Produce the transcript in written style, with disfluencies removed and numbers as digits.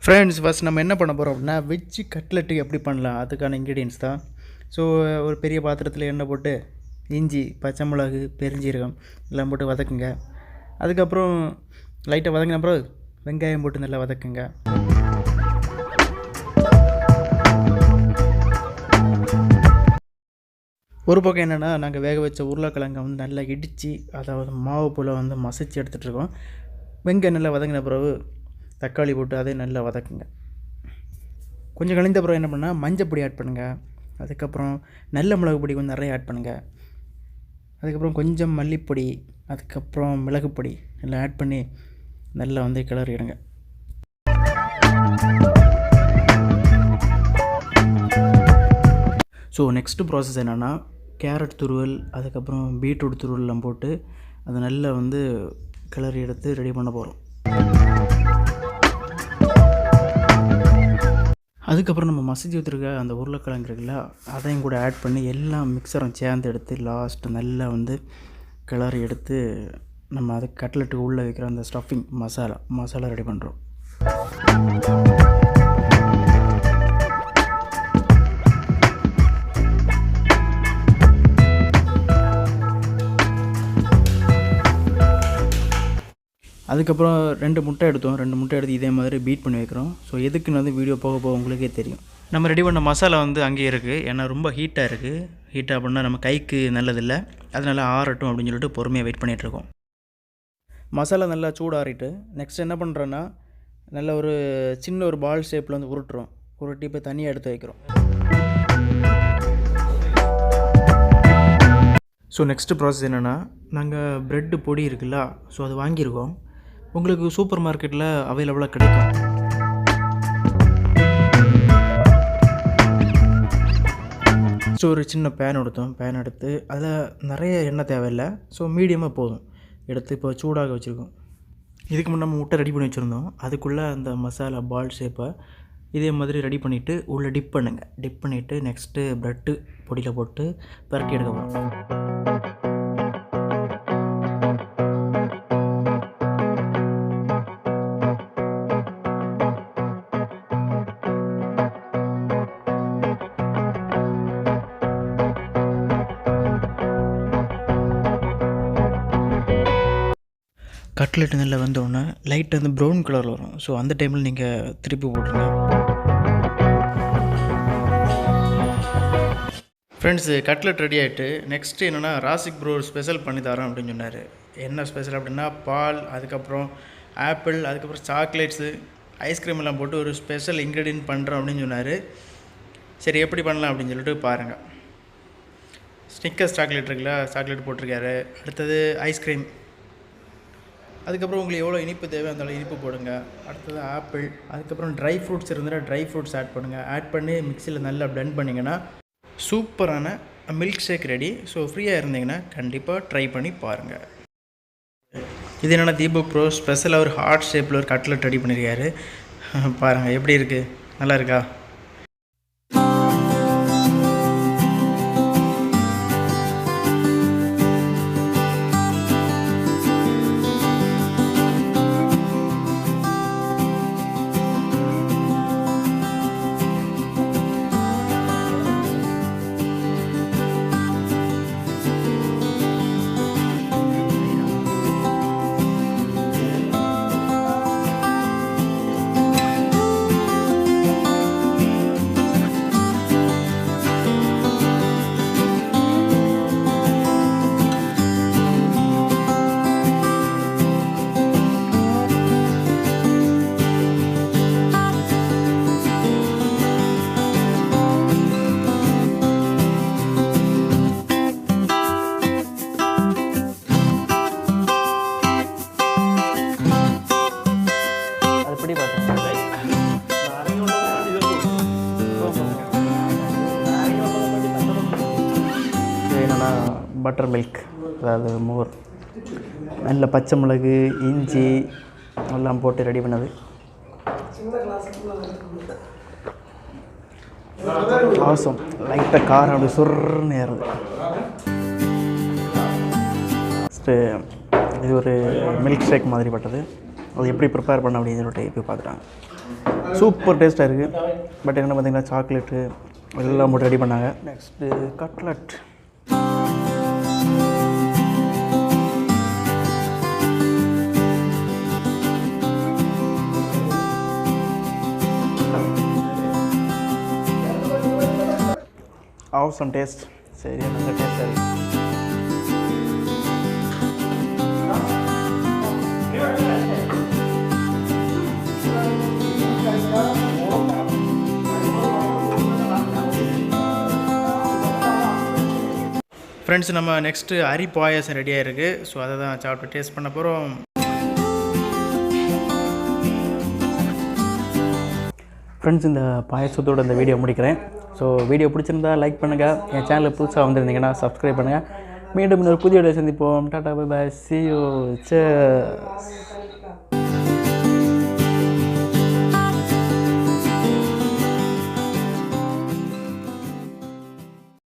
Friends first நம்ம என்ன பண்ண போகிறோம் அப்படின்னா வெஜ்ஜு கட்லெட்டு எப்படி பண்ணலாம் அதுக்கான இன்க்ரீடியன்ஸ் தான். ஸோ ஒரு பெரிய பாத்திரத்தில் எண்ணெய் போட்டு இஞ்சி, பச்சை மிளகு, பெருஞ்சீரகம் எல்லாம் போட்டு வதக்குங்க. அதுக்கப்புறம் லைட்டாக வதங்கின அப்புறம் வெங்காயம் போட்டு நல்லா வதக்குங்க. ஒரு பக்கம் என்னென்னா நாங்கள் வேக வச்ச உருளைக்கிழங்கை வந்து நல்லா இடித்து அதாவது மாவு போல் வந்து மசிச்சு எடுத்துகிட்ருக்கோம். வெங்காயம் நல்லா வதங்கின பிறகு தக்காளி போட்டு அதே நல்லா வதக்குங்க. கொஞ்சம் கழிந்த பிறகு என்ன பண்ணால் மஞ்சள் பொடி ஆட் பண்ணுங்கள். அதுக்கப்புறம் நல்ல மிளகு பொடி கொஞ்சம் நிறைய ஆட் பண்ணுங்கள். அதுக்கப்புறம் கொஞ்சம் மல்லிப்பொடி, அதுக்கப்புறம் மிளகு பொடி எல்லாம் ஆட் பண்ணி நல்லா வந்து கிளறிடுங்க. ஸோ நெக்ஸ்ட்டு ப்ராசஸ் என்னென்னா கேரட் துருவல், அதுக்கப்புறம் பீட்ரூட் துருவல்லாம் போட்டு அதை நல்லா வந்து கிளறி எடுத்து ரெடி பண்ண போகிறோம். அதுக்கப்புறம் நம்ம மசிச்சு வச்சுருக்க அந்த உருளைக்கிழங்கு இருக்குல்ல அதையும் கூட ஆட் பண்ணி எல்லாம் மிக்சரும் சேர்ந்து எடுத்து லாஸ்ட்டு நல்லா வந்து கிளறி எடுத்து நம்ம அது கட்லெட்டுக்கு உள்ளே வைக்கிற அந்த ஸ்டஃபிங் மசாலா ரெடி பண்ணுறோம். அதுக்கப்புறம் 2 முட்டை எடுத்தோம். 2 முட்டை எடுத்து இதே மாதிரி பீட் பண்ணி வைக்கிறோம். ஸோ எதுக்குன்னு வந்து வீடியோ போக உங்களுக்கே தெரியும். நம்ம ரெடி பண்ண மசாலா வந்து அங்கேயே இருக்குது. ஏன்னா ரொம்ப ஹீட்டாக இருக்குது. ஹீட்டாக பண்ணால் நம்ம கைக்கு நல்லதில்லை. அதனால் ஆறட்டும் அப்படின்னு சொல்லிட்டு பொறுமையாக வெயிட் பண்ணிகிட்ருக்கோம். மசாலா நல்லா சூடாறிட்டு நெக்ஸ்ட் என்ன பண்ணுறோன்னா நல்ல ஒரு சின்ன ஒரு பால் ஷேப்பில் வந்து உருட்டுறோம். உருட்டி இப்போ தனியாக எடுத்து வைக்கிறோம். ஸோ நெக்ஸ்ட்டு ப்ராசஸ் என்னென்னா நாங்கள் ப்ரெட்டு பொடி இருக்குல்ல ஸோ அது வாங்கியிருக்கோம். உங்களுக்கு சூப்பர் மார்க்கெட்டில் அவைலபிளாக கிடைக்கும். ஸோ ஒரு சின்ன பேன் எடுத்து அதில் நிறைய எண்ணெய் தேவையில்லை. ஸோ மீடியமாக போதும். எடுத்து இப்போ சூடாக வச்சுருக்கோம். இதுக்கு முன்னே நம்ம முட்டை ரெடி பண்ணி வச்சுருந்தோம். அதுக்குள்ளே அந்த மசாலா பால் ஷேப்பை இதே மாதிரி ரெடி பண்ணிவிட்டு உள்ளே டிப் பண்ணிவிட்டு நெக்ஸ்ட்டு ப்ரெட்டு பொடியில் போட்டு பரட்டி எடுக்க போகிறோம். கட்லெட்டு நல்லா வந்தோடனே லைட்டாக வந்து ப்ரௌன் கலரில் வரும். ஸோ அந்த டைமில் நீங்கள் திருப்பி போட்டுருங்க. ஃப்ரெண்ட்ஸு கட்லெட் ரெடி ஆகிட்டு நெக்ஸ்ட்டு என்னென்னா ராசிக் ப்ரோ ஸ்பெஷல் பண்ணி தரோம் அப்படின்னு சொன்னார். என்ன ஸ்பெஷல் அப்படின்னா பால், அதுக்கப்புறம் ஆப்பிள், அதுக்கப்புறம் சாக்லேட்ஸு, ஐஸ்கிரீம் எல்லாம் போட்டு ஒரு ஸ்பெஷல் இன்க்ரீடியன்ட் பண்ணுறோம் அப்படின்னு சொன்னார். சரி எப்படி பண்ணலாம் அப்படின்னு சொல்லிட்டு பாருங்கள். ஸ்னிக்கர்ஸ் சாக்லேட் இருக்குல்ல, சாக்லேட் போட்டிருக்காரு. அடுத்தது ஐஸ்கிரீம், அதுக்கப்புறம் உங்களுக்கு எவ்வளோ இனிப்பு தேவை அந்த இனிப்பு போடுங்க. அடுத்தது ஆப்பிள், அதுக்கப்புறம் ட்ரை ஃப்ரூட்ஸ் இருந்தால் ட்ரை ஃப்ரூட்ஸ் ஆட் பண்ணுங்கள். ஆட் பண்ணி மிக்சியில் நல்லா பிளெண்ட் பண்ணிங்கன்னா சூப்பரான மில்க் ஷேக் ரெடி. ஸோ ஃப்ரீயாக இருந்தீங்கன்னா கண்டிப்பாக ட்ரை பண்ணி பாருங்கள். இது என்னென்னா தீபக் ப்ரோ ஸ்பெஷலாக ஒரு ஹார்ட் ஷேப்பில் ஒரு கட்லெட் ரெடி பண்ணியிருக்காரு. பாருங்கள் எப்படி இருக்குது, நல்லா இருக்கா? பட்டர் மில்க், அதாவது மோர், நல்ல பச்சை மிளகு, இஞ்சி எல்லாம் போட்டு ரெடி பண்ணது. ஆசம் லைட்டாக காரம் அப்படி சுருன்னு ஏறுது. ஃபஸ்ட்டு இது ஒரு மில்க் ஷேக் மாதிரி பட்டது. அது எப்படி ப்ரிப்பேர் பண்ண அப்படின்னு சொல்லிட்டு போய் பார்த்துட்டாங்க. சூப்பர் டேஸ்ட்டாக இருக்குது. பட் என்ன பார்த்தீங்கன்னா சாக்லேட்டு எல்லாம் போட்டு ரெடி பண்ணாங்க. Next cutlet. Awesome taste. சரி, நல்ல டேஸ்ட்டாக இருக்குது. ஃப்ரெண்ட்ஸ், நம்ம நெக்ஸ்ட்டு அரி பாயாசம் ரெடியாக இருக்குது. ஸோ அதை தான் சாப்பிட்டு டேஸ்ட் பண்ண போகிறோம். ஃப்ரெண்ட்ஸ், இந்த பாயாசத்தோடு இந்த வீடியோ முடிக்கிறேன். ஸோ வீடியோ பிடிச்சிருந்தா லைக் பண்ணுங்கள். என் சேனலில் புதுசாக வந்திருந்தீங்கன்னா சப்ஸ்கிரைப் பண்ணுங்கள். மீண்டும் இன்னொரு புதிய வீடியோ சந்திப்போம். Tata, bye bye, see you, cheers.